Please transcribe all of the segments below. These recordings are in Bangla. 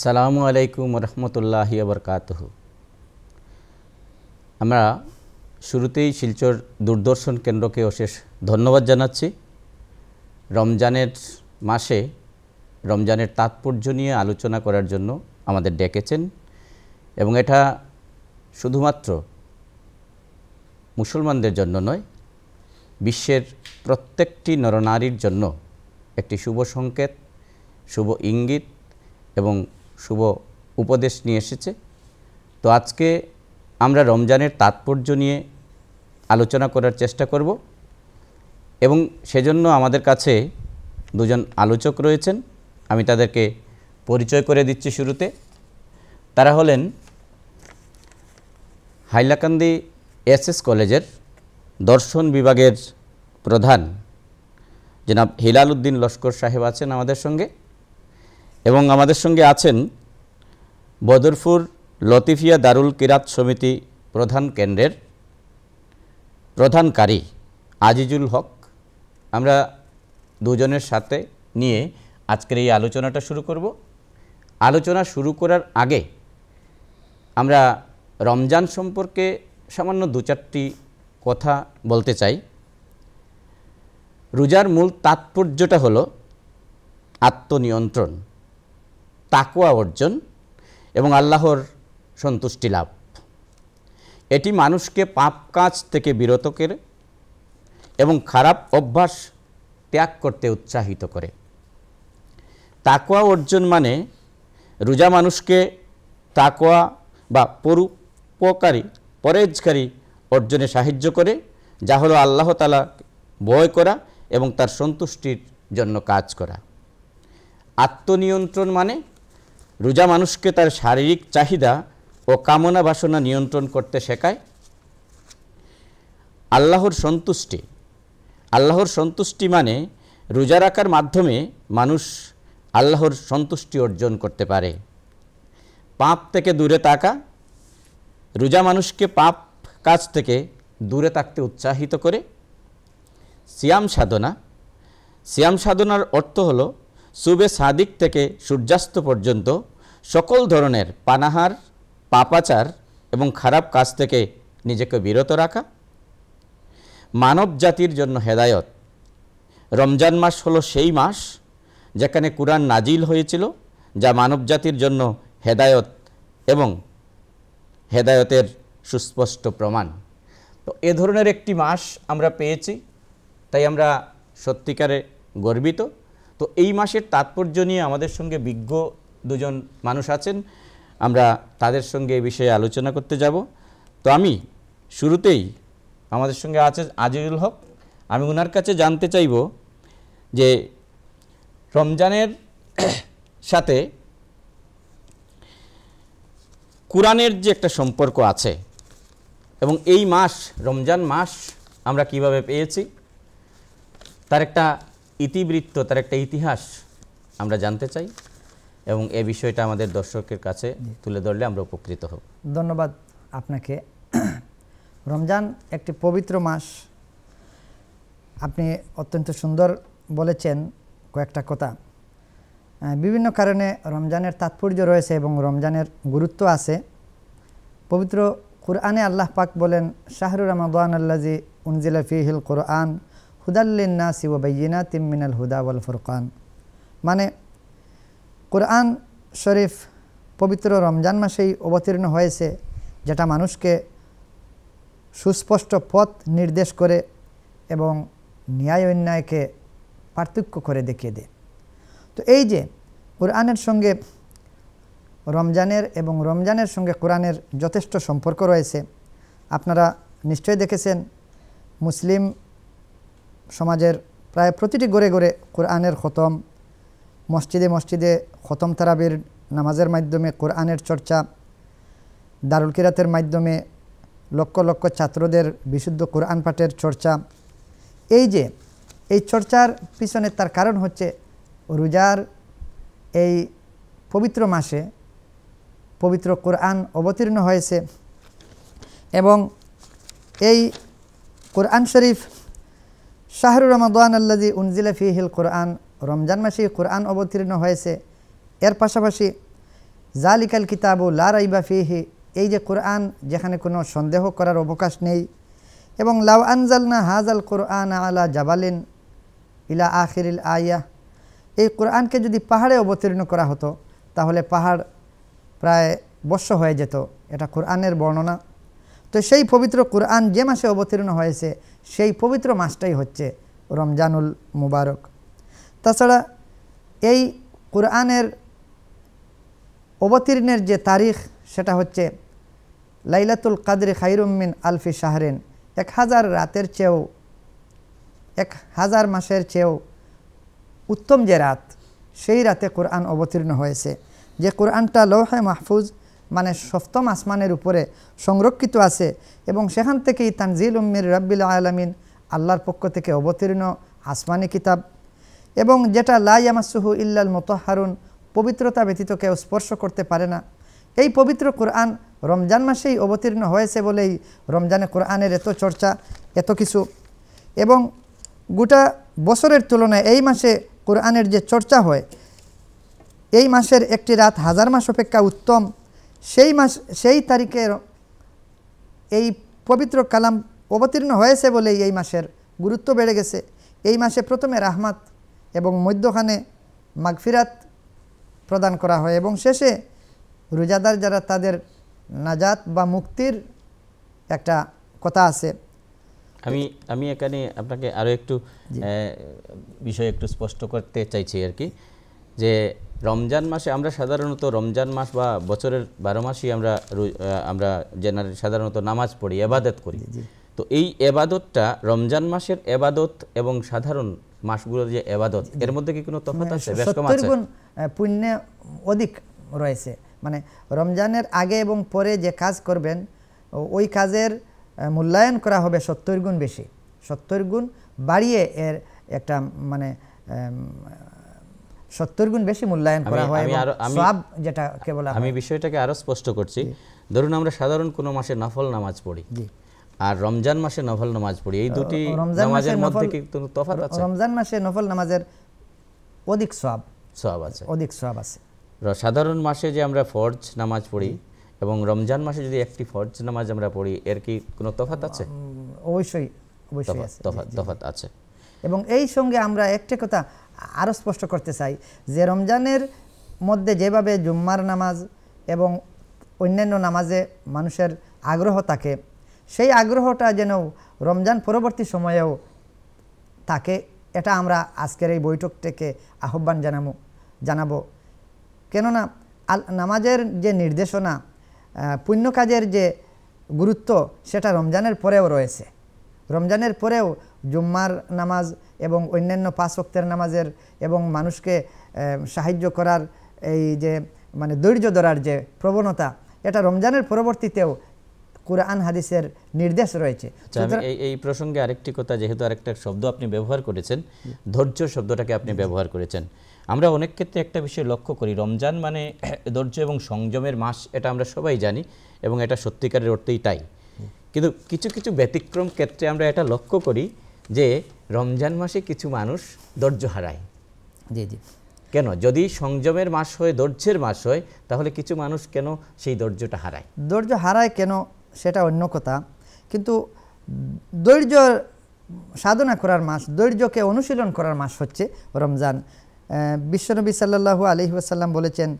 আসসালামু আলাইকুম রহমতুল্লাহি বরকাতুহু। আমরা শুরুতেই শিলচর দূরদর্শন কেন্দ্রকে অশেষ ধন্যবাদ জানাচ্ছি। রমজানের মাসে রমজানের তাৎপর্য নিয়ে আলোচনা করার জন্য আমাদের ডেকেছেন এবং এটা শুধুমাত্র মুসলমানদের জন্য নয়, বিশ্বের প্রত্যেকটি নরনারীর জন্য একটি শুভ সংকেত, শুভ ইঙ্গিত এবং শুভ উপদেশ নিয়ে এসেছে। তো আজকে আমরা রমজানের তাৎপর্য নিয়ে আলোচনা করার চেষ্টা করব এবং সেজন্য আমাদের কাছে দুজন আলোচক রয়েছেন। আমি তাদেরকে পরিচয় করে দিচ্ছি শুরুতে। তারা হলেন হাইলাকান্দি এসএস কলেজের দর্শন বিভাগের প্রধান জনাব হিলাল উদ্দিন লস্কর সাহেব আছেন আমাদের সঙ্গে, এবং আমাদের সঙ্গে আছেন বদরপুর লতিফিয়া দারুল কিরাত সমিতি প্রধান কেন্দ্রের প্রধান কারি আজিজুল হক। আমরা দুজনের সাথে নিয়ে আজকের এই আলোচনাটা শুরু করব। আলোচনা শুরু করার আগে আমরা রমজান সম্পর্কে সামান্য দু চারটি কথা বলতে চাই। রোজার মূল তাৎপর্যটা হলো আত্মনিয়ন্ত্রণ, তাকওয়া অর্জন এবং আল্লাহর সন্তুষ্টি লাভ। এটি মানুষকে পাপ কাজ থেকে বিরত করে এবং খারাপ অভ্যাস ত্যাগ করতে উৎসাহিত করে। তাকওয়া অর্জন মানে রোজা মানুষকে তাকওয়া বা পরেজকারী অর্জনে সাহায্য করে, যা হলো আল্লাহ তাআলা ভয় করা এবং তার সন্তুষ্টির জন্য কাজ করা। আত্মনিয়ন্ত্রণ মানে রোজা মানুষকে তার শারীরিক চাহিদা ও কামনা বাসনা নিয়ন্ত্রণ করতে শেখায়। আল্লাহর সন্তুষ্টি মানে রোজা রাখার মাধ্যমে মানুষ আল্লাহর সন্তুষ্টি অর্জন করতে পারে। পাপ থেকে দূরে থাকা, রোজা মানুষকে পাপ কাজ থেকে দূরে থাকতে উৎসাহিত করে। সিয়াম সাধনার অর্থ হলো সুবে সাদিক থেকে সূর্যাস্ত পর্যন্ত সকল ধরনের পানাহার, পাপাচার এবং খারাপ কাজ থেকে নিজেকে বিরত রাখা। মানব জাতির জন্য হেদায়ত, রমজান মাস হলো সেই মাস যেখানে কুরআন নাজিল হয়েছিল, যা মানব জাতির জন্য হেদায়ত এবং হেদায়তের সুস্পষ্ট প্রমাণ। তো এ ধরনের একটি মাস আমরা পেয়েছি, তাই আমরা সত্যিকারে গর্বিত। তো এই মাসের তাৎপর্য নিয়ে আমাদের সঙ্গে বিজ্ঞ দুজন মানুষ আছেন, আমরা তাদের সঙ্গে এই বিষয়ে আলোচনা করতে যাব। তো আমি শুরুতেই আমাদের সঙ্গে আছে আজিজুল হক। আমি ওনার কাছে জানতে চাইব যে রমজানের সাথে কুরআনের যে একটা সম্পর্ক আছে এবং এই মাস রমজান মাস আমরা কিভাবে পেয়েছি, তার একটা ইতিবৃত্ত, তার একটা ইতিহাস আমরা জানতে চাই এবং এই বিষয়টা আমাদের দর্শকের কাছে তুলে ধরলে আমরা উপকৃত হব। ধন্যবাদ আপনাকে। রমজান একটি পবিত্র মাস। আপনি অত্যন্ত সুন্দর বলেছেন কয়েকটা কথা। বিভিন্ন কারণে রমজানের তাৎপর্য রয়েছে এবং রমজানের গুরুত্ব আছে। পবিত্র কুরআনে আল্লাহ পাক বলেন, শাহরু রমাদান আল্লাযী উনজিলা ফীহিল কুরআন হুদাল লিন-নাসি ওয়া বায়্যিনাতিম মিনাল হুদা ওয়াল ফুরকান। মানে কুরআন শরীফ পবিত্র রমজান মাসেই অবতীর্ণ হয়েছে, যেটা মানুষকে সুস্পষ্ট পথ নির্দেশ করে এবং ন্যায় অন্যায়কে পার্থক্য করে দেখিয়ে দেয়। তো এই যে কুরআনের সঙ্গে রমজানের এবং রমজানের সঙ্গে কুরআনের যথেষ্ট সম্পর্ক রয়েছে। আপনারা নিশ্চয়ই দেখেছেন মুসলিম সমাজের প্রায় প্রতিটি ঘরে ঘরে কুরআনের খতম, মসজিদে মসজিদে খতম তারাবির নামাজের মাধ্যমে কুরআনের চর্চা, দারুল কিরাতের মাধ্যমে লক্ষ লক্ষ ছাত্রদের বিশুদ্ধ কুরআন পাঠের চর্চা। এই চর্চার পিছনে তার কারণ হচ্ছে রোজার এই পবিত্র মাসে পবিত্র কুরআন অবতীর্ণ হয়েছে এবং এই কুরআন শরীফ শাহরু রমাদান আল্লাযী উনজিলা ফীহিল কুরআন, রমজান মাসে কুরআন অবতীর্ণ হয়েছে। এর পাশাপাশি জালিকাল কিতাবু লা রাইবা ফিহি, এই যে কোরআন যেখানে কোনো সন্দেহ করার অবকাশ নেই। এবং লাউ আনজালনা হাজাল কোরআন আলা জাবালিন ইলা আখিরিল আয়া, এই কোরআনকে যদি পাহাড়ে অবতীর্ণ করা হতো তাহলে পাহাড় প্রায় বর্ষ হয়ে যেত। এটা কোরআনের বর্ণনা। তো সেই পবিত্র কোরআন যে মাসে অবতীর্ণ হয়েছে সেই পবিত্র মাসটাই হচ্ছে রমজানুল মুবারক। তাছাড়া এই কোরআনের অবতীর্ণের যে তারিখ সেটা হচ্ছে লাইলাতুল কাদরি খায়রুম মিন আলফি শাহরিন, 1000 রাতের চেয়েও 1000 মাসের চেয়েও উত্তম যে রাত, সেই রাতে কোরআন অবতীর্ণ হয়েছে। যে কোরআনটা লৌহে মাহফুজ মানে সপ্তম আসমানের উপরে সংরক্ষিত আছে এবং সেখান থেকেই তানজিলুম মির রাব্বিল আলামিন, আল্লাহর পক্ষ থেকে অবতীর্ণ আসমানি কিতাব, এবং যেটা লা ইয়ামাসসুহু ইল্লাল মুতাহহারুন, পবিত্রতা ব্যতীত কেউ স্পর্শ করতে পারে না। এই পবিত্র কোরআন রমজান মাসেই অবতীর্ণ হয়েছে বলেই রমজানে কোরআনের এত চর্চা, এত কিছু। এবং গোটা বছরের তুলনায় এই মাসে কোরআনের যে চর্চা হয়, এই মাসের একটি রাত 1000 মাস অপেক্ষা উত্তম। সেই তারিখে এই পবিত্র কালাম অবতীর্ণ হয়েছে বলেই এই মাসের গুরুত্ব বেড়ে গেছে। এই মাসে প্রথমে রাহমাত এবং মধ্যখানে মাগফিরাত প্রদান করা হয় এবং শেষে রোজাদার যারা তাদের নাজাত বা মুক্তির একটা কথা আছে। আমি এখানে আপনাকে আরও একটু বিষয় একটু স্পষ্ট করতে চাইছি আর কি, যে রমজান মাসে আমরা সাধারণত রমজান মাস বা বছরের 12 মাসই আমরা সাধারণত নামাজ পড়ি, এবাদত করি। তো এই এবাদতটা রমজান মাসের এবাদত এবং সাধারণ মাসগুলোর যে এবাদত, এর মধ্যে কি কোনো তফাৎ আছে? বেশ কম আছে। 70 গুণ পুণ্য অধিক রয়েছে। মানে রমজানের আগে এবং পরে যে কাজ করবেন ওই কাজের মূল্যায়ন করা হবে 70 গুণ বেশি, 70 গুণ বাড়িয়ে এর একটা মানে 70 গুণ বেশি মূল্যায়ন করা হয়। সওয়াব যেটা কেবল আমি বিষয়টাকে আরো স্পষ্ট করছি। ধরুন আমরা সাধারণ কোনো মাসে নফল নামাজ পড়ি আর রমজান মাসে নফল নামাজ পড়ি, এই দুটি নামাজের মধ্যে কি কোনো তফাৎ আছে? রমজান মাসে নফল নামাজের অধিক সওয়াব আছে, অধিক সওয়াব আছে। সাধারণ মাসে যে আমরা ফরজ নামাজ পড়ি এবং রমজান মাসে যদি একটি ফরজ নামাজ আমরা পড়ি, এর কি কোনো তফাৎ আছে? অবশ্যই তফাৎ আছে। এবং এই সঙ্গে আমরা একটা কথা আরও স্পষ্ট করতে চাই যে রমজানের মধ্যে যেভাবে জুম্মার নামাজ এবং অন্যান্য নামাজে মানুষের আগ্রহ থাকে, সেই আগ্রহটা যেন রমজান পরবর্তী সময়েও থাকে, এটা আমরা আজকের এই বৈঠক থেকে আহ্বান জানাবো। কেননা নামাজের যে নির্দেশনা, পুণ্য কাজের যে গুরুত্ব, সেটা রমজানের পরেও রয়েছে। রমজানের পরেও জুম্মার নামাজ এবং অন্যান্য 5 ওয়াক্তের নামাজের এবং মানুষকে সাহায্য করার এই যে মানে ধৈর্য ধরার যে প্রবণতা, এটা রমজানের পরবর্তীতেও কুরআন হাদিসের নির্দেশ রয়েছে। এই প্রসঙ্গে আরেকটি কথা, যেহেতু আরেকটা শব্দ আপনি ব্যবহার করেছেন, ধৈর্য শব্দটাকে আপনি ব্যবহার করেছেন। আমরা অনেক ক্ষেত্রে একটা বিষয় লক্ষ্য করি, রমজান মানে ধৈর্য এবং সংযমের মাস, এটা আমরা সবাই জানি এবং এটা সত্যিকারের অর্থেই তাই। কিন্তু কিছু কিছু ব্যতিক্রম ক্ষেত্রে আমরা এটা লক্ষ্য করি যে রমজান মাসে কিছু মানুষ ধৈর্য হারায়। জি। কেন? যদি সংযমের মাস হয়, ধৈর্যের মাস হয়, তাহলে কিছু মানুষ কেন সেই ধৈর্যটা হারায়? ধৈর্য হারায় কেন সেটা অন্য কথা, কিন্তু ধৈর্য সাধনা করার মাস, ধৈর্যকে অনুশীলন করার মাস হচ্ছে রমজান। বিশ্বনবী সাল্লাল্লাহু আলাইহি ওয়াসাল্লাম বলেছেন,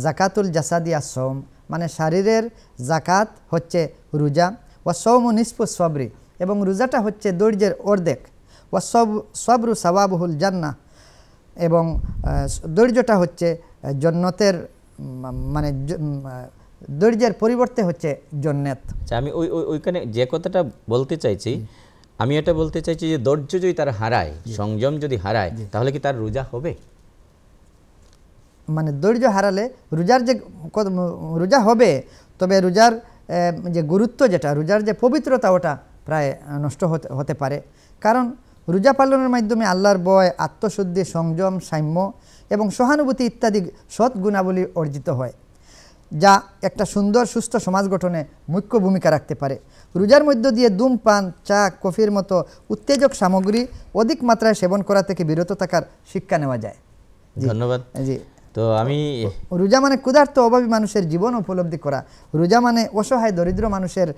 জাকাতুল জাসাদি আস-সওম, মানে শরীরের জাকাত হচ্ছে রোজা, ওয়া সওমু নিসফু সবরি, এবং রোজাটা হচ্ছে ধৈর্যের অর্ধেক, ওয়া সবরু সাওয়াবুল জান্নাহ, এবং ধৈর্যটা হচ্ছে জান্নাতের মানে ধৈর্যের পরিবর্তে হচ্ছে জান্নাত। আমি ওইখানে যে কথাটা বলতে চাইছি, আমি এটা বলতে চাইছি যে ধৈর্য যদি তার হারায়, সংযম যদি হারায়, তাহলে কি তার রোজা হবে? মানে ধৈর্য হারালে রোজা হবে, তবে রোজার যে গুরুত্ব, যেটা রোজার যে পবিত্রতা, ওটা প্রায় নষ্ট হতে পারে। কারণ রোজা পালনের মাধ্যমে আল্লাহর ভয়, আত্মশুদ্ধি, সংযম, সাম্য এবং সহানুভূতি ইত্যাদি সৎ গুণাবলী অর্জিত হয়, যা একটা সুন্দর সুস্থ সমাজ গঠনে মুখ্য ভূমিকা রাখতে পারে। রোজার মধ্য দিয়ে ধূমপান, চা, কফির মতো উত্তেজক সামগ্রী অধিক মাত্রায় সেবন করা থেকে বিরত থাকার শিক্ষা নেওয়া যায়। ধন্যবাদ। জি। তো আমি রোজা মানে ক্ষুধার্ত অভাবী মানুষের জীবন উপলব্ধি করা, রোজা মানে অসহায় দরিদ্র মানুষের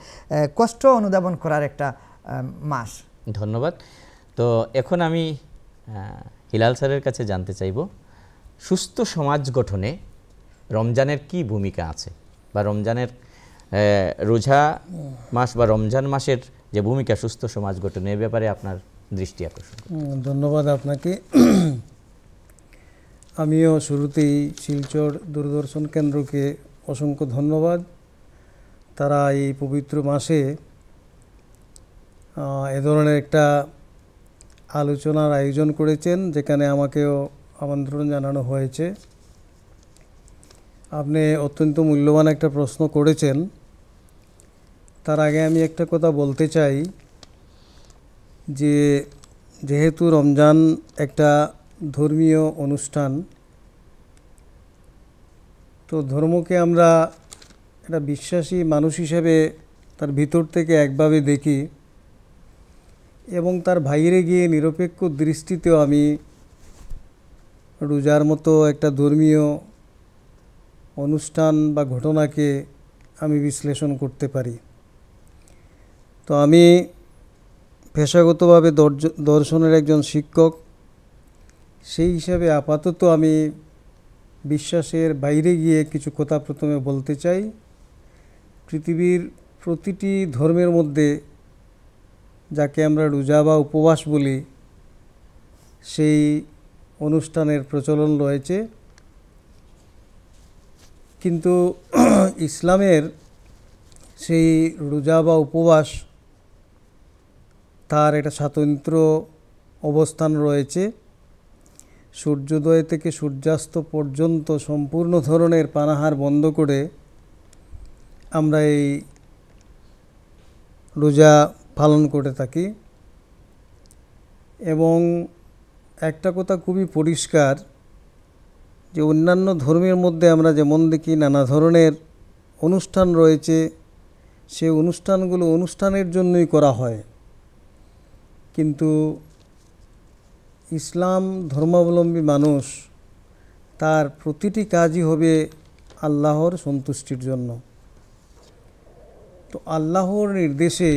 কষ্ট অনুধাবন করার একটা মাস। ধন্যবাদ। তো এখন আমি হিলাল স্যারের কাছে জানতে চাইব, সুস্থ সমাজ গঠনে রমজানের কি ভূমিকা আছে, বা রমজানের রোজা মাস বা রমজান মাসের যে ভূমিকা সুস্থ সমাজ গঠনে, এ ব্যাপারে আপনার দৃষ্টি আকর্ষণ। ধন্যবাদ আপনাকে। আমিও শুরুতেই শিলচর দূরদর্শন কেন্দ্রকে অসংখ্য ধন্যবাদ। তারা এই পবিত্র মাসে এ ধরনের একটা আলোচনার আয়োজন করেছেন, যেখানে আমাকেও আমন্ত্রণ জানানো হয়েছে। আপনি অত্যন্ত মূল্যবান একটা প্রশ্ন করেছেন। তার আগে আমি একটা কথা বলতে চাই যে যেহেতু রমজান একটা ধর্মীয় অনুষ্ঠান, তো ধর্মকে আমরা একটা বিশ্বাসী মানুষ হিসেবে তার ভিতর থেকে একভাবে দেখি, এবং তার বাইরে গিয়ে নিরপেক্ষ দৃষ্টিতেও আমি রোজার মতো একটা ধর্মীয় অনুষ্ঠান বা ঘটনাকে আমি বিশ্লেষণ করতে পারি। তো আমি পেশাগতভাবে দর্শনের একজন শিক্ষক, সেই হিসাবে আপাতত আমি বিশ্বাসের বাইরে গিয়ে কিছু কথা প্রথমে বলতে চাই। পৃথিবীর প্রতিটি ধর্মের মধ্যে যাকে আমরা রোজা বা উপবাস বলি, সেই অনুষ্ঠানের প্রচলন রয়েছে, কিন্তু ইসলামের সেই রোজা বা উপবাস তার একটা স্বতন্ত্র অবস্থান রয়েছে। সূর্যোদয় থেকে সূর্যাস্ত পর্যন্ত সম্পূর্ণ ধরনের পানাহার বন্ধ করে আমরা এই রোজা পালন করে থাকি। এবং একটা কথা খুবই পরিষ্কার যে অন্যান্য ধর্মের মধ্যে আমরা যেমন দেখি নানা ধরনের অনুষ্ঠান রয়েছে, সেই অনুষ্ঠানগুলো অনুষ্ঠানের জন্যই করা হয়, কিন্তু ইসলাম ধর্মাবলম্বী মানুষ তার প্রতিটি কাজই হবে আল্লাহর সন্তুষ্টির জন্য। তো আল্লাহর নির্দেশে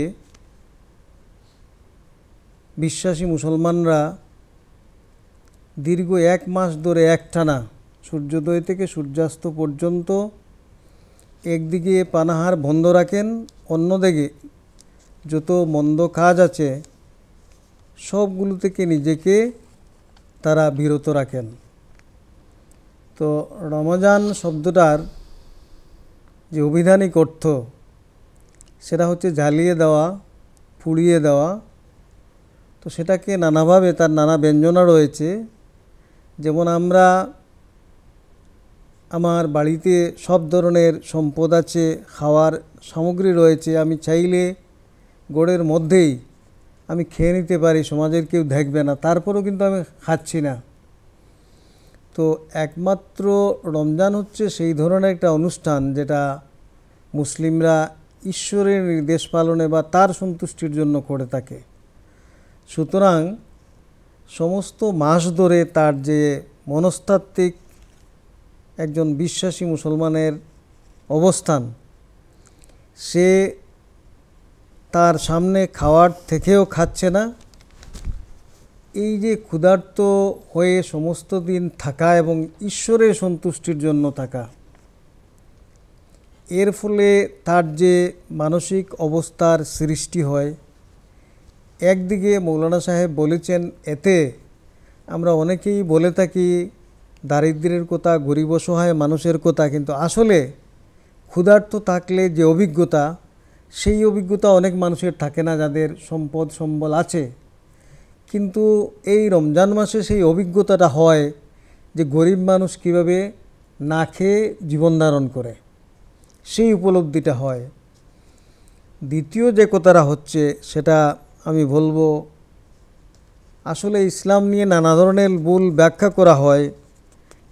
বিশ্বাসী মুসলমানরা দীর্ঘ 1 মাস ধরে একটানা সূর্যোদয় থেকে সূর্যাস্ত পর্যন্ত একদিকে পানাহার বন্ধ রাখেন, অন্যদিকে যত মন্দ কাজ আছে সবগুলো থেকে নিজেকে তারা বিরত রাখেন। তো রমজান শব্দটার যে অভিধানিক অর্থ, সেটা হচ্ছে জ্বালিয়ে দেওয়া, পুড়িয়ে দেওয়া। তো সেটাকে নানাভাবে তার নানা ব্যঞ্জনা রয়েছে। যেমন আমরা আমার বাড়িতে সব ধরনের সম্পদ আছে, খাওয়ার সামগ্রী রয়েছে, আমি চাইলে গড়ের মধ্যেই আমি খেয়ে নিতে পারি, সমাজের কেউ দেখবে না, তারপরেও কিন্তু আমি খাচ্ছি না। তো একমাত্র রমজান হচ্ছে সেই ধরনের একটা অনুষ্ঠান যেটা মুসলিমরা ঈশ্বরের নির্দেশ পালনে বা তার সন্তুষ্টির জন্য করে থাকে। সুতরাং সমস্ত মাস ধরে তার যে মনস্তাত্ত্বিক একজন বিশ্বাসী মুসলমানের অবস্থান, সে তার সামনে খাওয়ার থেকেও খাচ্ছে না। এই যে ক্ষুধার্ত হয়ে সমস্ত দিন থাকা এবং ঈশ্বরের সন্তুষ্টির জন্য থাকা, এর ফলে তার যে মানসিক অবস্থার সৃষ্টি হয়, একদিকে মৌলানা সাহেব বলেছেন, এতে আমরা অনেকেই বলে থাকি দারিদ্র্যের কথা, গরিব অসহায় মানুষের কথা, কিন্তু আসলে ক্ষুধার্ত থাকলে যে অভিজ্ঞতা, সেই অভিজ্ঞতা অনেক মানুষের থাকে না যাদের সম্পদ সম্বল আছে। কিন্তু এই রমজান মাসে সেই অভিজ্ঞতাটা হয় যে গরিব মানুষ কীভাবে না খেয়ে জীবনধারণ করে, সেই উপলব্ধিটা হয়। দ্বিতীয় যে কথাটা হচ্ছে, সেটা আমি বলবো, আসলে ইসলাম নিয়ে নানা ধরনের ভুল ব্যাখ্যা করা হয়,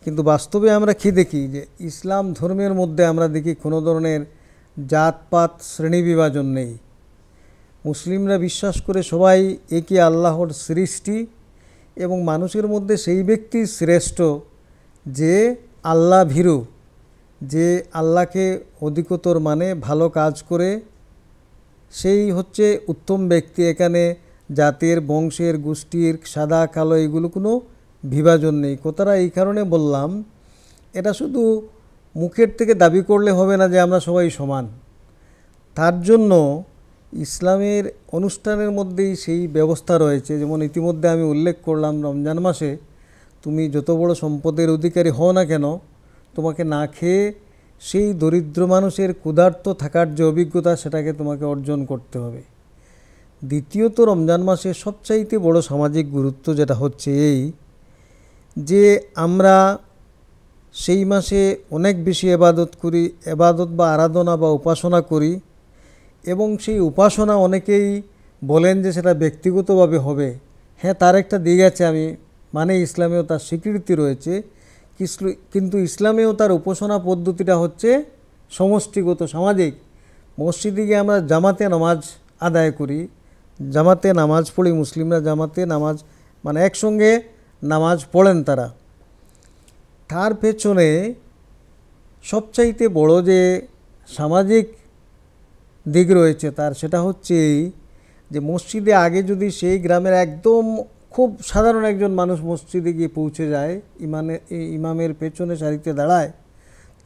কিন্তু বাস্তবে আমরা কি দেখি যে ইসলাম ধর্মের মধ্যে আমরা দেখি কোনো ধরনের জাতপাত শ্রেণী বিভাজন নেই। মুসলিমরা বিশ্বাস করে সবাই একই আল্লাহর সৃষ্টি, এবং মানুষের মধ্যে সেই ব্যক্তি শ্রেষ্ঠ যে আল্লাহ ভীরু, যে আল্লাহকে অধিকতর মানে ভালো কাজ করে, সেই হচ্ছে উত্তম ব্যক্তি। এখানে জাতের, বংশের, গোষ্ঠীর, সাদা কালো এগুলো কোনো বিভাজন নেই। কথাটা এই কারণে বললাম, এটা শুধু মুখের থেকে দাবি করলে হবে না যে আমরা সবাই সমান। তার জন্য ইসলামের অনুষ্ঠানের মধ্যেই সেই ব্যবস্থা রয়েছে। যেমন ইতিমধ্যে আমি উল্লেখ করলাম, রমজান মাসে তুমি যত বড় সম্পদের অধিকারী হও না কেন, তোমাকে না খেয়ে সেই দরিদ্র মানুষের ক্ষুধার্ত থাকার যে অভিজ্ঞতা, সেটাকে তোমাকে অর্জন করতে হবে। দ্বিতীয়ত, রমজান মাসে সবচাইতে বড় সামাজিক গুরুত্ব যেটা হচ্ছে এই যে আমরা সেই মাসে অনেক বেশি এবাদত করি, এবাদত বা আরাধনা বা উপাসনা করি, এবং সেই উপাসনা অনেকেই বলেন যে সেটা ব্যক্তিগতভাবে হবে। হ্যাঁ, তার একটা দিক আছে, আমি মানে ইসলামেও তার স্বীকৃতি রয়েছে, কিন্তু ইসলামেও তার উপাসনা পদ্ধতিটা হচ্ছে সমষ্টিগত, সামাজিক। মসজিদে গিয়ে আমরা জামাতে নামাজ আদায় করি, জামাতে নামাজ পড়ি, মুসলিমরা জামাতে নামাজ মানে একসঙ্গে নামাজ পড়েন তারা। তার পেছনে সবচাইতে বড় যে সামাজিক দিক রয়েছে তার, সেটা হচ্ছে এই যে মসজিদে আগে যদি সেই গ্রামের একদম খুব সাধারণ একজন মানুষ মসজিদে গিয়ে পৌঁছে যায়, ইমামের পেছনে সারিতে দাঁড়ায়,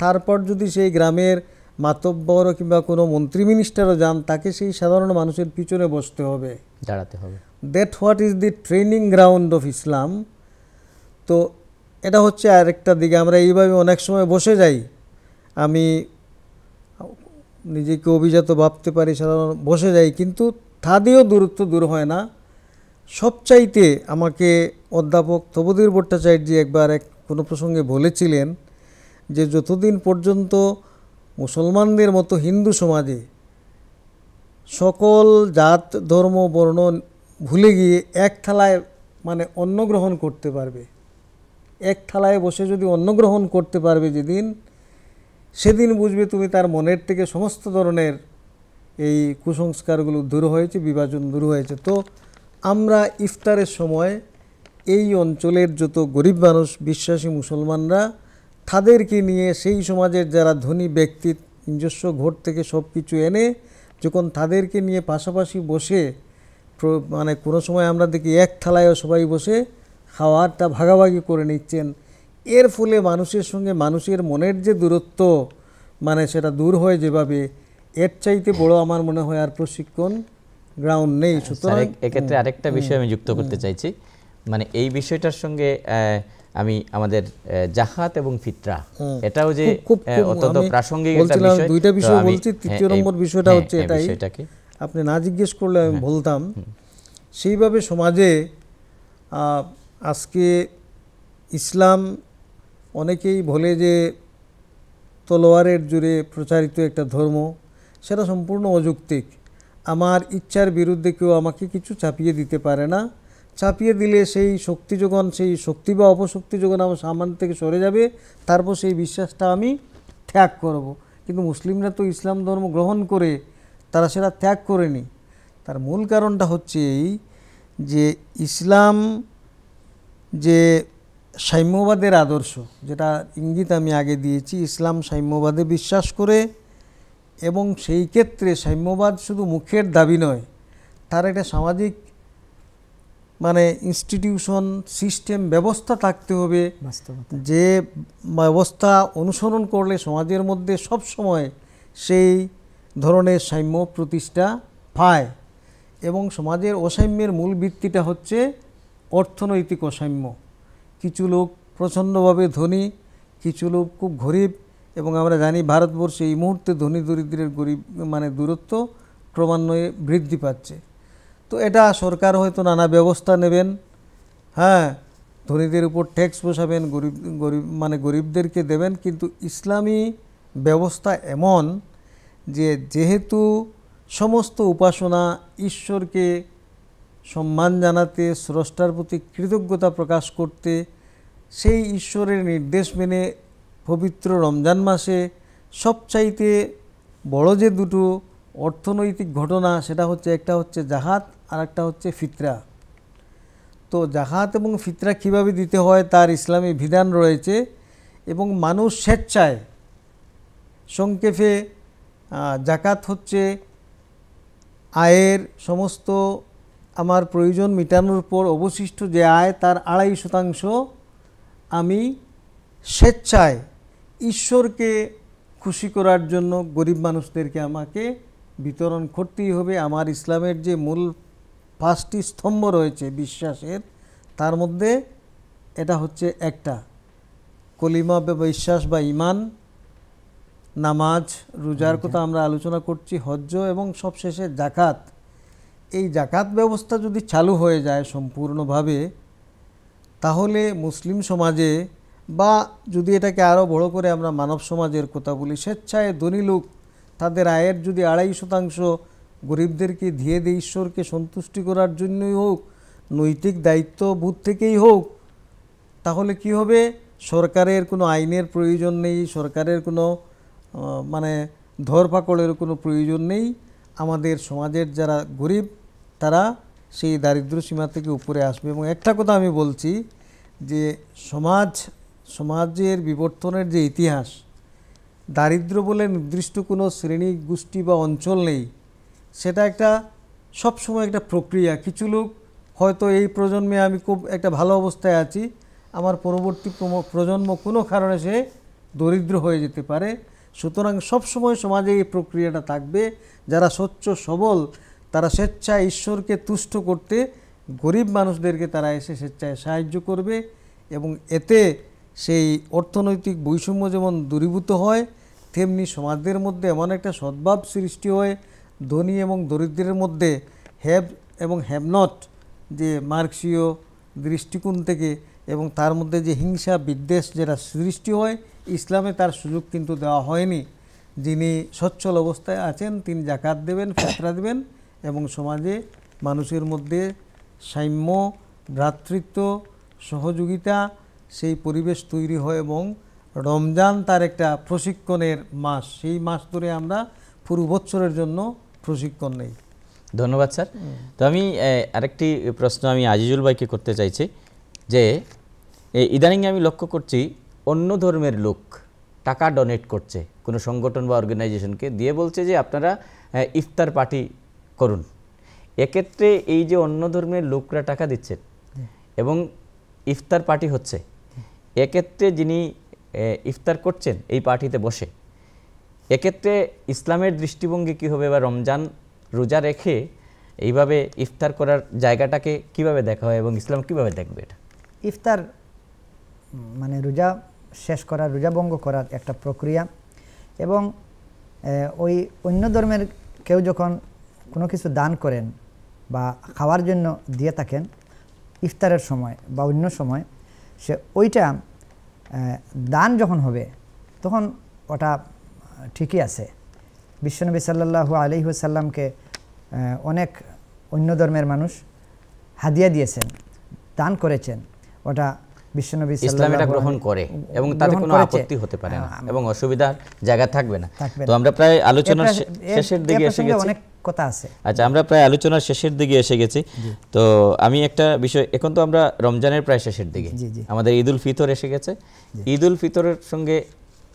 তারপর যদি সেই গ্রামের মাতব্বর কিংবা কোনো মন্ত্রী মিনিস্টারও যান, তাকে সেই সাধারণ মানুষের পিছনে বসতে হবে, দাঁড়াতে হবে। That what is the training ground of Islam. তো এটা হচ্ছে আরেকটা দিকে। আমরা এইভাবে অনেক সময় বসে যাই, আমি নিজেকে অভিজাত ভাবতে পারি, সাধারণ বসে যাই, কিন্তু তা দিয়েও দূরত্ব দূর হয় না। সবচাইতে আমাকে অধ্যাপক তপোধীর ভট্টাচার্য একবার কোনো প্রসঙ্গে বলেছিলেন যে যতদিন পর্যন্ত মুসলমানদের মতো হিন্দু সমাজে সকল জাত, ধর্ম, বর্ণ ভুলে গিয়ে এক থালায় মানে অন্ন গ্রহণ করতে পারবে, এক থালায় বসে যদি অন্ন গ্রহণ করতে পারবে যেদিন, সেদিন বুঝবে তুমি তার মনের থেকে সমস্ত ধরনের এই কুসংস্কারগুলো দূর হয়েছে, বিভাজন দূর হয়েছে। তো আমরা ইফতারের সময় এই অঞ্চলের যত গরিব মানুষ, বিশ্বাসী মুসলমানরা, তাদেরকে নিয়ে সেই সমাজের যারা ধনী ব্যক্তি নিজস্ব ঘর থেকে সব কিছু এনে যখন তাদেরকে নিয়ে পাশাপাশি বসে, মানে কোনো সময় আমরা দেখি এক থালায়ও সবাই বসে খাওয়ারটা ভাগাভাগি করে নিচ্ছেন, এর ফলে মানুষের সঙ্গে মানুষের মনের যে দূরত্ব, মানে সেটা দূর হয় যেভাবে, এর চাইতে বড় আমার মনে হয় আর প্রশিক্ষণ গ্রাউন্ড নেই। সুতরাং এক্ষেত্রে আরেকটা বিষয় আমি যুক্ত করতে চাইছি, মানে এই বিষয়টার সঙ্গে আমি আমাদের জাকাত এবং ফিতরা, এটাও যে অত্যন্ত প্রাসঙ্গিক একটা বিষয়। দুইটা বিষয় বলছি, তৃতীয় নম্বর বিষয়টা হচ্ছে এটাই, আপনি না জিজ্ঞেস করলে আমি বলতাম। সেইভাবে সমাজে আজকে ইসলাম অনেকেই বলে যে তলোয়ারের জোরে প্রচারিত একটা ধর্ম, সেটা সম্পূর্ণ অযৌক্তিক। আমার ইচ্ছার বিরুদ্ধে কেউ আমাকে কিছু চাপিয়ে দিতে পারে না। চাপিয়ে দিলে সেই শক্তি যখন, সেই শক্তি বা অপশক্তি যখন আমার সামনে থেকে সরে যাবে, তারপর সেই বিশ্বাসটা আমি ত্যাগ করব। কিন্তু মুসলিমরা তো ইসলাম ধর্ম গ্রহণ করে তারা সেটা ত্যাগ করেনি। তার মূল কারণটা হচ্ছে এই যে ইসলাম যে সাম্যবাদের আদর্শ, যেটা ইঙ্গিত আমি আগে দিয়েছি, ইসলাম সাম্যবাদে বিশ্বাস করে, এবং সেই ক্ষেত্রে সাম্যবাদ শুধু মুখের দাবি নয়, তার একটা সামাজিক মানে ইনস্টিটিউশন, সিস্টেম, ব্যবস্থা থাকতে হবে, যে ব্যবস্থা অনুসরণ করলে সমাজের মধ্যে সব সময় সেই ধরনের সাম্য প্রতিষ্ঠা পায়। এবং সমাজের অসাম্যের মূল ভিত্তিটা হচ্ছে অর্থনৈতিক অসাম্য। কিছু লোক প্রচণ্ডভাবে ধনী, কিছু লোক খুব গরিব, এবং আমরা জানি ভারতবর্ষে এই মুহূর্তে ধনী দরিদ্রের গরিব মানে দূরত্ব ক্রমান্বয়ে বৃদ্ধি পাচ্ছে। তো এটা সরকার হয়তো নানা ব্যবস্থা নেবেন, হ্যাঁ, ধনীদের উপর ট্যাক্স বসাবেন, গরিবদেরকে দেবেন, কিন্তু ইসলামী ব্যবস্থা এমন যে যেহেতু সমস্ত উপাসনা ঈশ্বরকে সম্মান জানাতে, স্রষ্টার প্রতি কৃতজ্ঞতা প্রকাশ করতে, সেই ঈশ্বরের নির্দেশ মেনে পবিত্র রমজান মাসে সবচাইতে বড় যে দুটো অর্থনৈতিক ঘটনা, সেটা হচ্ছে একটা হচ্ছে জাকাত আর একটা হচ্ছে ফিতরা। তো জাকাত এবং ফিতরা কিভাবে দিতে হয় তার ইসলামী বিধান রয়েছে, এবং মানুষ স্বেচ্ছায়, সংক্ষেপে জাকাত হচ্ছে আয়ের সমস্ত আমার প্রয়োজন মেটানোর পর অবশিষ্ট যে আয় তার 2.5% আমি স্বেচ্ছায় ঈশ্বরকে খুশি করার জন্য গরিব মানুষদেরকে আমাকে বিতরণ করতেই হবে। আমার ইসলামের যে মূল 5টি স্তম্ভ রয়েছে বিশ্বাসের, তার মধ্যে এটা হচ্ছে একটা, কলিমা বা বিশ্বাস বা ঈমান, নামাজ, রোজার কথা আমরা আলোচনা করছি, হজ্জ এবং সবশেষে জাকাত। এই জাকাত ব্যবস্থা যদি চালু হয়ে যায় সম্পূর্ণভাবে, তাহলে মুসলিম সমাজে বা যদি এটাকে আরও বড় করে আমরা মানব সমাজের কথা বলি, স্বেচ্ছায় ধনী লোক তাদের আয়ের যদি 2.5% গরিবদেরকে দিয়ে দেয় ঈশ্বরকে সন্তুষ্টি করার জন্যই হোক, নৈতিক দায়িত্ববোধ থেকেই হোক, তাহলে কি হবে? সরকারের কোনো আইনের প্রয়োজন নেই, সরকারের কোনো মানে ধরপাকড়ের কোনো প্রয়োজন নেই। আমাদের সমাজের যারা গরিব তারা সেই দারিদ্র্য সীমা থেকে উপরে আসবে। এবং একটা কথা আমি বলছি যে সমাজের বিবর্তনের যে ইতিহাস, দারিদ্র্য বলে নির্দিষ্ট কোনো শ্রেণী, গোষ্ঠী বা অঞ্চল নেই, সেটা একটা সবসময় একটা প্রক্রিয়া। কিছু লোক হয়তো এই প্রজন্মে আমি খুব একটা ভালো অবস্থায় আছি, আমার পরবর্তী প্রজন্ম কোনো কারণে সে দরিদ্র হয়ে যেতে পারে। সুতরাং সবসময় সমাজে এই প্রক্রিয়াটা থাকবে। যারা স্বচ্ছ সবল তারা স্বেচ্ছায় ঈশ্বরকে তুষ্ট করতে গরিব মানুষদেরকে তারা এসে স্বেচ্ছায় সাহায্য করবে এবং এতে সেই অর্থনৈতিক বৈষম্য যেমন দূরীভূত হয়, তেমনি সমাজের মধ্যে এমন একটা সদ্ভাব সৃষ্টি হয়, ধনী এবং দরিদ্রের মধ্যে হ্যাভ এবং হ্যাভ নট যে মার্ক্সীয় দৃষ্টিকোণ থেকে, এবং তার মধ্যে যে হিংসা বিদ্বেষ যেটা সৃষ্টি হয়, ইসলামে তার সুযোগ কিন্তু দেওয়া হয়নি। যিনি সচ্ছল অবস্থায় আছেন তিনি জাকাত দেবেন, ফিতরা দেবেন এবং সমাজে মানুষের মধ্যে সাম্য, ভ্রাতৃত্ব, সহযোগিতা সেই পরিবেশ তৈরি হয়। এবং রমজান তার একটা প্রশিক্ষণের মাস, সেই মাস ধরে আমরা পুরো বছরের জন্য প্রশিক্ষণ নেই। ধন্যবাদ স্যার। তো আমি আরেকটি প্রশ্ন আমি আজিজুল ভাইকে করতে চাইছি যে ইদানিং আমি লক্ষ্য করছি অন্য ধর্মের লোক টাকা ডোনেট করছে কোনো সংগঠন বা অর্গানাইজেশনকে, দিয়ে বলছে যে আপনারা ইফতার পার্টি করুন। এক্ষেত্রে এই যে অন্য ধর্মের লোকরা টাকা দিচ্ছেন এবং ইফতার পার্টি হচ্ছে, এক্ষেত্রে যিনি ইফতার করছেন এই পার্টিতে বসে, এক্ষেত্রে ইসলামের দৃষ্টিভঙ্গি কী হবে বা রমজান রোজা রেখে এইভাবে ইফতার করার জায়গাটাকে কিভাবে দেখা হয় এবং ইসলাম কিভাবে দেখবে এটা? ইফতার মানে রোজা শেষ করার, রোজা ভঙ্গ করার একটা প্রক্রিয়া। এবং ওই অন্য ধর্মের কেউ যখন কোনো কিছু দান করেন বা খাওয়ার জন্য দিয়ে থাকেন ইফতারের সময় বা অন্য সময়, সে ওইটা দান যখন হবে তখন ওটা ঠিকই আছে। বিশ্বনবী সাল্লাল্লাহু আলাইহি ওয়াসাল্লামকে অনেক অন্য ধর্মের মানুষ হাদিয়া দিয়েছেন, দান করেছেন, ওটা বিশ্বনবী ইসলাম এটা গ্রহণ করে এবং তাতে কোনো আপত্তি হতে পারে না এবং অসুবিধার জায়গা থাকবে না। তো আমরা প্রায় আলোচনার শেষের দিকে এসে গেছি। অনেক কথা আছে। আচ্ছা, আমরা প্রায় আলোচনার শেষের দিকে এসে গেছি। তো আমি একটা বিষয়, এখন তো আমরা রমজানের প্রায় শেষের দিকে, আমাদের ঈদ উল ফিতর এসে গেছে। ঈদ উল ফিতরের সঙ্গে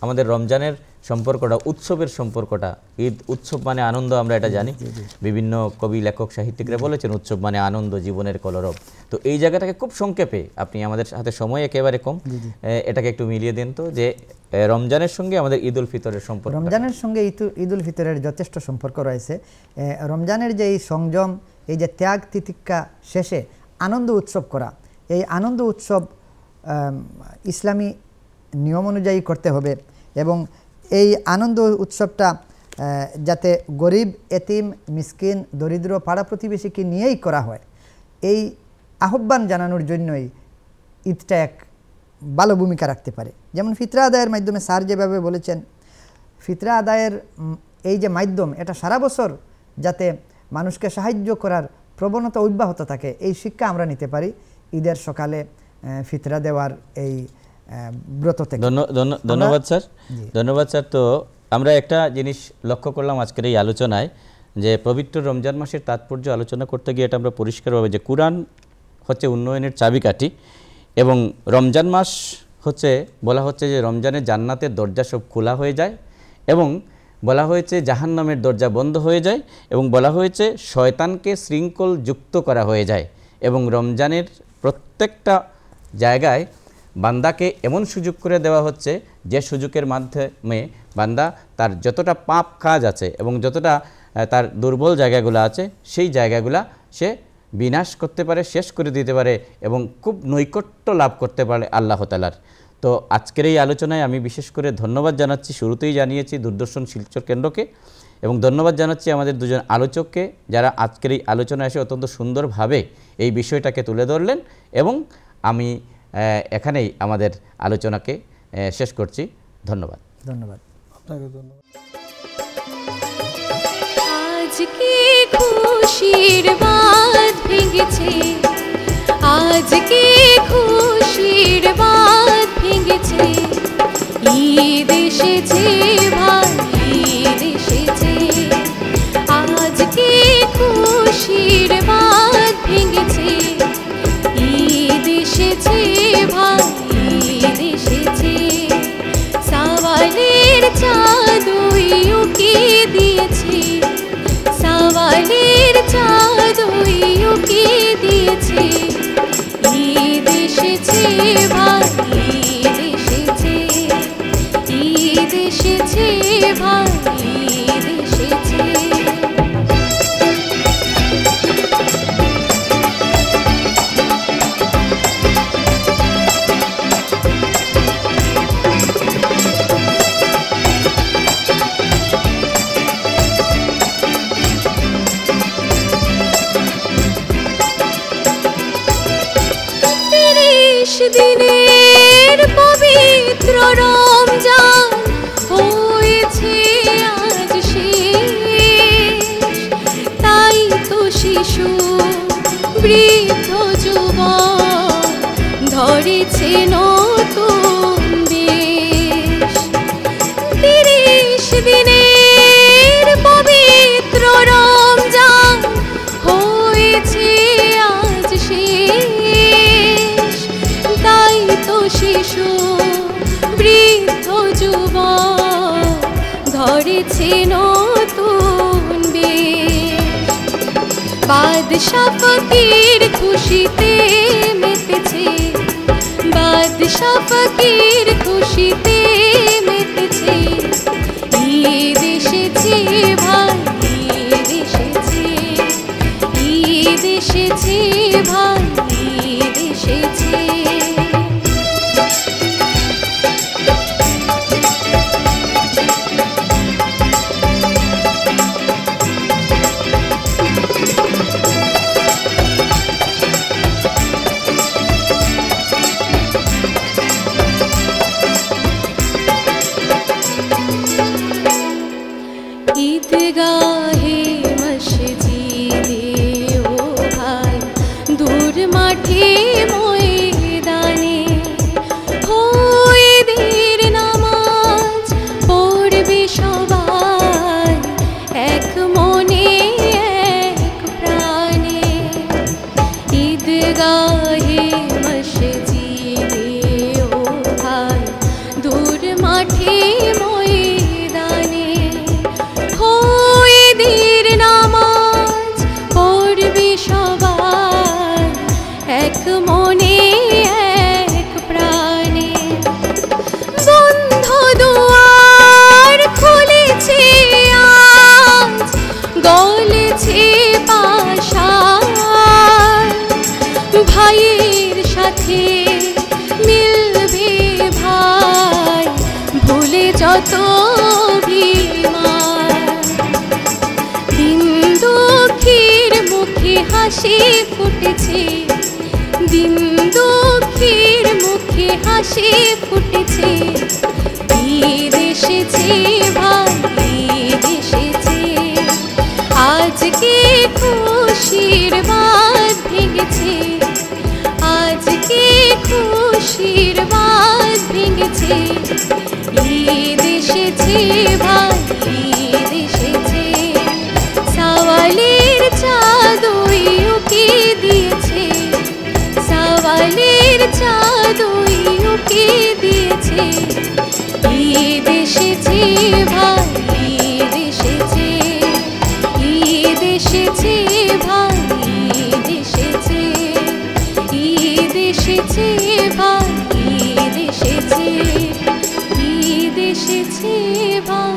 আমাদের রমজানের সম্পর্কটা, উৎসবের সম্পর্কটা, ঈদ উৎসব মানে আনন্দ, আমরা এটা জানি। বিভিন্ন কবি, লেখক, সাহিত্যিকরা বলেছেন উৎসব মানে আনন্দ, জীবনের কলরব। তো এই জায়গাটাকে খুব সংক্ষেপে, আপনি আমাদের হাতে সময় একেবারে কম, এটাকে একটু মিলিয়ে দেন তো, যে রমজানের সঙ্গে আমাদের ঈদ উল ফিতরের সম্পর্ক। রমজানের সঙ্গে ঈদ উল ফিতরের যথেষ্ট সম্পর্ক রয়েছে। রমজানের যে এই সংযম, এই যে ত্যাগ তিতিক্ষা শেষে আনন্দ উৎসব করা, এই আনন্দ উৎসব ইসলামী নিয়ম অনুযায়ী করতে হবে এবং এই আনন্দ উৎসবটা যাতে গরিব, এতিম, মিসকিন, দরিদ্র, পাড়া প্রতিবেশীকে নিয়েই করা হয়, এই আহ্বান জানানোর জন্যই ঈদটা এক ভালো ভূমিকা রাখতে পারে। যেমন ফিতরা আদায়ের মাধ্যমে স্যার যেভাবে বলেছেন, ফিতরা আদায়ের এই যে মাধ্যম, এটা সারা বছর যাতে মানুষকে সাহায্য করার প্রবণতা অব্যাহত থাকে, এই শিক্ষা আমরা নিতে পারি ঈদের সকালে ফিতরা দেওয়ার এই ব্রত থেকে। ধন্যবাদ স্যার, ধন্যবাদ স্যার। তো আমরা একটা জিনিস লক্ষ্য করলাম আজকের এই আলোচনায়, যে পবিত্র রমজান মাসের তাৎপর্য আলোচনা করতে গিয়ে এটা আমরা পরিষ্কারভাবে, যে কুরআন হচ্ছে উন্নয়নের চাবিকাঠি এবং রমজান মাস হচ্ছে বলা হচ্ছে যে রমজানে জান্নাতের দরজা সব খোলা হয়ে যায়, এবং বলা হয়েছে জাহান্নামের দরজা বন্ধ হয়ে যায়, এবং বলা হয়েছে শয়তানকে শৃঙ্খল যুক্ত করা হয়ে যায়। এবং রমজানের প্রত্যেকটা জায়গায় বান্দাকে এমন সুযোগ করে দেওয়া হচ্ছে যে সুযোগের মাধ্যমে বান্দা তার যতটা পাপ কাজ আছে এবং যতটা তার দুর্বল জায়গাগুলো আছে সেই জায়গাগুলা সে বিনাশ করতে পারে, শেষ করে দিতে পারে এবং খুব নৈকট্য লাভ করতে পারে আল্লাহ তাআলার। তো আজকের এই আলোচনায় আমি বিশেষ করে ধন্যবাদ জানাচ্ছি, শুরুতেই জানিয়েছি দূরদর্শন শিলচর কেন্দ্রকে, এবং ধন্যবাদ জানাচ্ছি আমাদের দুজন আলোচককে যারা আজকের এই আলোচনায় এসে অত্যন্ত সুন্দরভাবে এই বিষয়টাকে তুলে ধরলেন। এবং আমি এখানেই আমাদের আলোচনাকে শেষ করছি। ধন্যবাদ। ধন্যবাদ। আপনাকে ধন্যবাদ। আজকে খুশির বাঁধ ভেঙেছে, আজকে খুশির বাঁধ ভেঙেছে, ঈদ এসেছে ভাই, ঈদ এসেছে। আজকে খুশির বাঁধ ভেঙেছে, ঈদ এসেছে ভাই, ঈদ এসেছে। সাওয়ালের চাঁদ উকিয়ে দিয়েছে, সাওয়ালের চাঁদ উকিয়ে দিয়েছে, ঈদ এসেছে ভাই, ঈদ এসেছে, ঈদ এসেছে ভাই, ঈদ এসেছে। দিনের পবিত্র রমজান হয়েছে আজ শেষ, তাই তো শিশু বৃদ্ধ যুবক ধরেছে নতুন বেশ। 30 দিনের পবিত্র রমজান হয়েছে আজ শেষ, তাই তো শিশু বৃদ্ধ যুবক ধরেছে নতুন বেশ। বাদশা ফকির খুশিতে মেতেছে, বাদশা ফকির খুশিতে মেতেছে, ঈদ এসেছে ভাই, ঈদ এসেছে, ঈদ এসেছে ভাই, ঈদ এসেছে। ঈদগাহে মসজিদে ও ভাই, দূর মাঠে ময়দানে ঈদের নামাজ পড়বে সবাই এক মনে এক প্রাণে। ঈদগাহে মসজিদে ও ভাই, দূর মাঠে ময়দানে ঈদের নামাজ পড়বে সবাই এক মনে এক প্রাণে। বন্ধ দুয়ার খুলেছে আজ, গলেছে পাশার, ভাইয়ের সাথে মিলবে ভাই ভুলে যত অভিমান। দিন দুঃখীর মুখে হাসি ফুটেছে, দিন দুঃখীর মুখে হাসি ফুটেছে, ঈদ এসেছে ভাই, ঈদ এসেছে। আজকে খুশির বাঁধ ভেঙেছে, আজকে খুশির বাঁধ ভেঙেছে, ঈদ এসেছে ভাই, ঈদ এসেছে। সাওয়ালের চাঁদ উকিয়ে দিয়েছে, সাওয়ালের চাঁদ উকিয়ে ঈদ এসেছে ভাই, ঈদ এসেছে, ঈদ এসেছে ভাই, ঈদ এসেছে, ঈদ এসেছে ভাই, ঈদ এসেছে, ঈদ এসেছে ভাই।